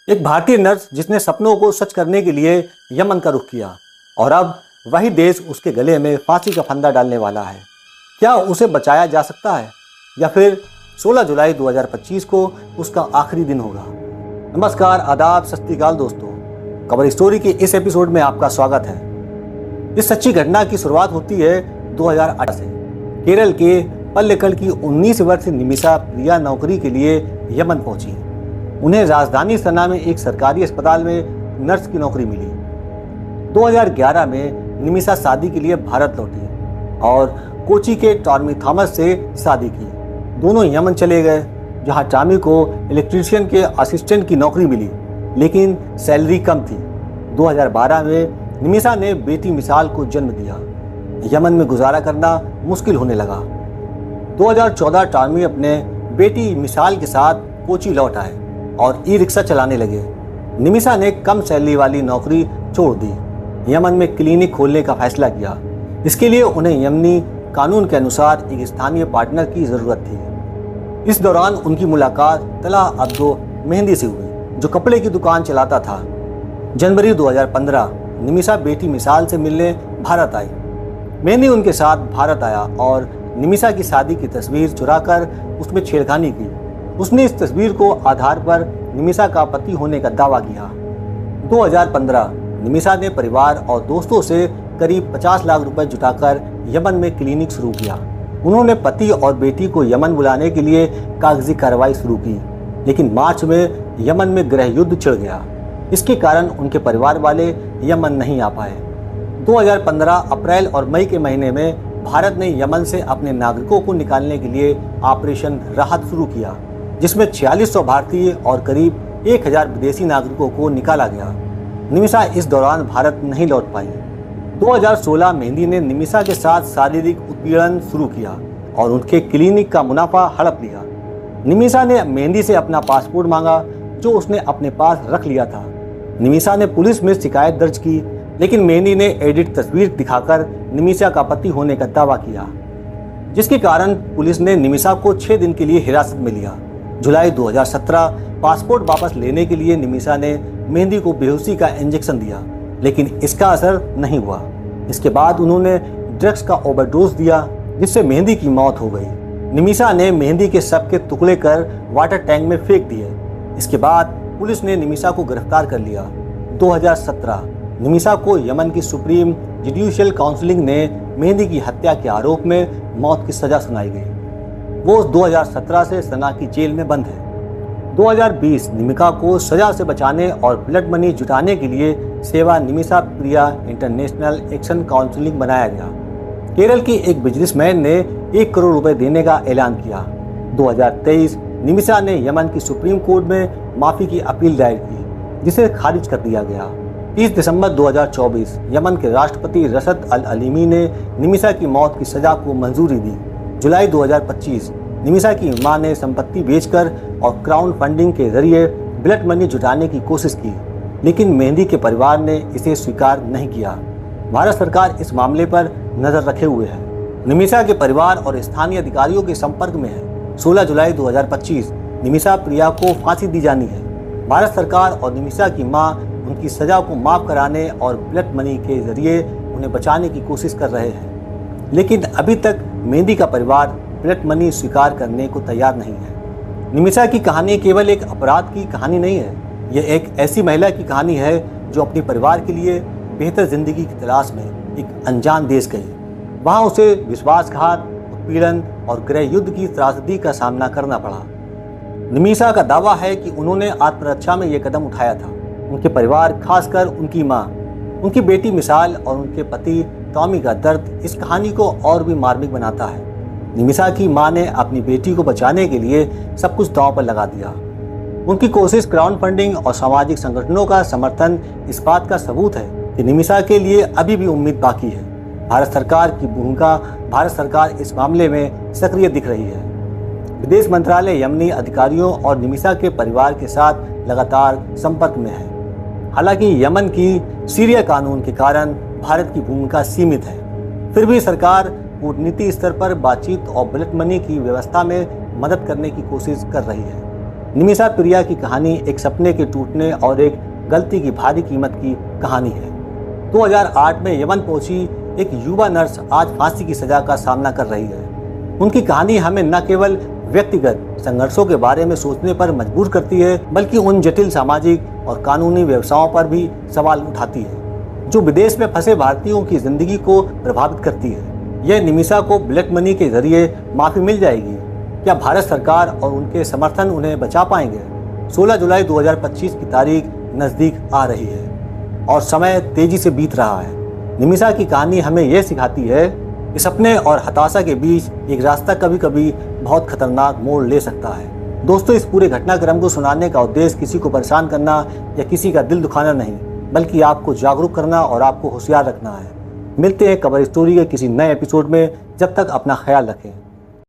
एक भारतीय नर्स जिसने सपनों को सच करने के लिए यमन का रुख किया और अब वही देश उसके गले में फांसी का फंदा डालने वाला है। क्या उसे बचाया जा सकता है या फिर 16 जुलाई 2025 को उसका आखिरी दिन होगा? नमस्कार, आदाब, सत श्री अकाल दोस्तों। कवर स्टोरी के इस एपिसोड में आपका स्वागत है। इस सच्ची घटना की शुरुआत होती है 2008 से। केरल के पल्लेकल की 19 वर्षीय निमिषा प्रिया नौकरी के लिए यमन पहुंची। उन्हें राजधानी सना में एक सरकारी अस्पताल में नर्स की नौकरी मिली। 2011 में निमिषा शादी के लिए भारत लौटी और कोची के टॉमी थॉमस से शादी की। दोनों यमन चले गए, जहां टॉमी को इलेक्ट्रीशियन के असिस्टेंट की नौकरी मिली, लेकिन सैलरी कम थी। 2012 में निमिषा ने बेटी मिसाल को जन्म दिया। यमन में गुजारा करना मुश्किल होने लगा। 2014 टॉमी अपने बेटी मिसाल के साथ कोची लौट आए और ई रिक्शा चलाने लगे। निमिषा ने कम सैलरी वाली नौकरी छोड़ दी। यमन में क्लिनिक खोलने का फैसला किया। इसके लिए उन्हें यमनी कानून के अनुसार एक स्थानीय पार्टनर की जरूरत थी। इस दौरान उनकी मुलाकात तला अब्दो मेहंदी से हुई, जो कपड़े की दुकान चलाता था। जनवरी 2015 निमिषा बेटी मिसाल से मिलने भारत आई। मेहंदी उनके साथ भारत आया और निमिषा की शादी की तस्वीर चुराकर उसमें छेड़खानी की। उसने इस तस्वीर को आधार पर निमिषा का पति होने का दावा किया। 2015 निमिषा ने परिवार और दोस्तों से करीब 50 लाख रुपए जुटाकर यमन में क्लिनिक शुरू किया। उन्होंने पति और बेटी को यमन बुलाने के लिए कागजी कार्रवाई शुरू की, लेकिन मार्च में यमन में गृह युद्ध छिड़ गया। इसके कारण उनके परिवार वाले यमन नहीं आ पाए। 2015 अप्रैल और मई के महीने में भारत ने यमन से अपने नागरिकों को निकालने के लिए ऑपरेशन राहत शुरू किया, जिसमें 4600 भारतीय और करीब 1000 विदेशी नागरिकों को निकाला गया। निमिषा इस दौरान भारत नहीं लौट पाई। 2016 मेहंदी ने निमिषा के साथ शारीरिक उत्पीड़न शुरू किया और उनके क्लिनिक का मुनाफा हड़प लिया। निमिषा ने मेहंदी से अपना पासपोर्ट मांगा, जो उसने अपने पास रख लिया था। निमिषा ने पुलिस में शिकायत दर्ज की, लेकिन मेहंदी ने एडिट तस्वीर दिखाकर निमिषा का पति होने का दावा किया, जिसके कारण पुलिस ने निमिषा को 6 दिन के लिए हिरासत में लिया। जुलाई 2017 पासपोर्ट वापस लेने के लिए निमिषा ने मेहंदी को बेहोशी का इंजेक्शन दिया, लेकिन इसका असर नहीं हुआ। इसके बाद उन्होंने ड्रग्स का ओवरडोज दिया, जिससे मेहंदी की मौत हो गई। निमिषा ने मेहंदी के शव के टुकड़े कर वाटर टैंक में फेंक दिए। इसके बाद पुलिस ने निमिषा को गिरफ्तार कर लिया। 2017 निमिषा को यमन की सुप्रीम जुडिशियल काउंसिल ने मेहंदी की हत्या के आरोप में मौत की सजा सुनाई गई। वो 2017 से सना की जेल में बंद है। 2020 निमिषा को सजा से बचाने और ब्लड मनी जुटाने के लिए सेवा निमिषा प्रिया इंटरनेशनल एक्शन काउंसिलिंग बनाया गया। केरल की एक बिजनेसमैन ने 1 करोड़ रुपए देने का ऐलान किया। 2023 निमिषा ने यमन की सुप्रीम कोर्ट में माफी की अपील दायर की, जिसे खारिज कर दिया गया। 30 दिसंबर 2024 यमन के राष्ट्रपति रशद अल अलीमी ने निमिषा की मौत की सजा को मंजूरी दी। जुलाई 2025 निमिषा की मां ने संपत्ति बेचकर और क्राउड फंडिंग के जरिए ब्लड मनी जुटाने की कोशिश की, लेकिन मेहंदी के परिवार ने इसे स्वीकार नहीं किया। भारत सरकार इस मामले पर नजर रखे हुए है। निमिषा के परिवार और स्थानीय अधिकारियों के संपर्क में है। 16 जुलाई 2025 निमिषा प्रिया को फांसी दी जानी है। भारत सरकार और निमिषा की मां उनकी सजा को माफ कराने और ब्लड मनी के जरिए उन्हें बचाने की कोशिश कर रहे हैं, लेकिन अभी तक मेहंदी का परिवार ब्लड मनी स्वीकार करने को तैयार नहीं है। निमिषा की कहानी केवल एक अपराध की कहानी नहीं है, यह एक ऐसी महिला की कहानी है जो अपने परिवार के लिए बेहतर जिंदगी की तलाश में एक अनजान देश गई। वहाँ उसे विश्वासघात, उत्पीड़न और गृह युद्ध की त्रासदी का सामना करना पड़ा। निमिषा का दावा है कि उन्होंने आत्मरक्षा में यह कदम उठाया था। उनके परिवार, खासकर उनकी मां, उनकी बेटी मिसाल और उनके पति टॉमी का दर्द इस कहानी को और भी मार्मिक बनाता है। निमिषा की मां ने अपनी बेटी को बचाने के लिए सब कुछ दांव पर लगा दिया। उनकी कोशिश, क्राउड फंडिंग और सामाजिक संगठनों का समर्थन इस बात का सबूत है कि निमिषा के लिए अभी भी उम्मीद बाकी है। भारत सरकार इस मामले में सक्रिय दिख रही है। विदेश मंत्रालय यमनी अधिकारियों और निमिषा के परिवार के साथ लगातार संपर्क में है। हालांकि यमन की सीरिया कानून के कारण भारत की भूमिका सीमित है, फिर भी सरकार कूटनीति स्तर पर बातचीत और ब्लड मनी की व्यवस्था में मदद करने की कोशिश कर रही है। निमिषा प्रिया की कहानी एक सपने के टूटने और एक गलती की भारी कीमत की कहानी है। 2008 में यमन पहुंची एक युवा नर्स आज फांसी की सजा का सामना कर रही है। उनकी कहानी हमें न केवल व्यक्तिगत संघर्षों के बारे में सोचने पर मजबूर करती है, बल्कि उन जटिल सामाजिक और कानूनी व्यवसायों पर भी सवाल उठाती है जो विदेश में फंसे भारतीयों की जिंदगी को प्रभावित करती है। यह निमिषा को ब्लैक मनी के जरिए माफी मिल जाएगी? क्या भारत सरकार और उनके समर्थन उन्हें बचा पाएंगे? 16 जुलाई 2025 की तारीख नजदीक आ रही है और समय तेजी से बीत रहा है। निमिषा की कहानी हमें यह सिखाती है कि सपने और हताशा के बीच एक रास्ता कभी कभी बहुत खतरनाक मोड़ ले सकता है। दोस्तों, इस पूरे घटनाक्रम को सुनाने का उद्देश्य किसी को परेशान करना या किसी का दिल दुखाना नहीं, बल्कि आपको जागरूक करना और आपको होशियार रखना है। मिलते हैं कवर स्टोरी के किसी नए एपिसोड में। जब तक अपना ख्याल रखें।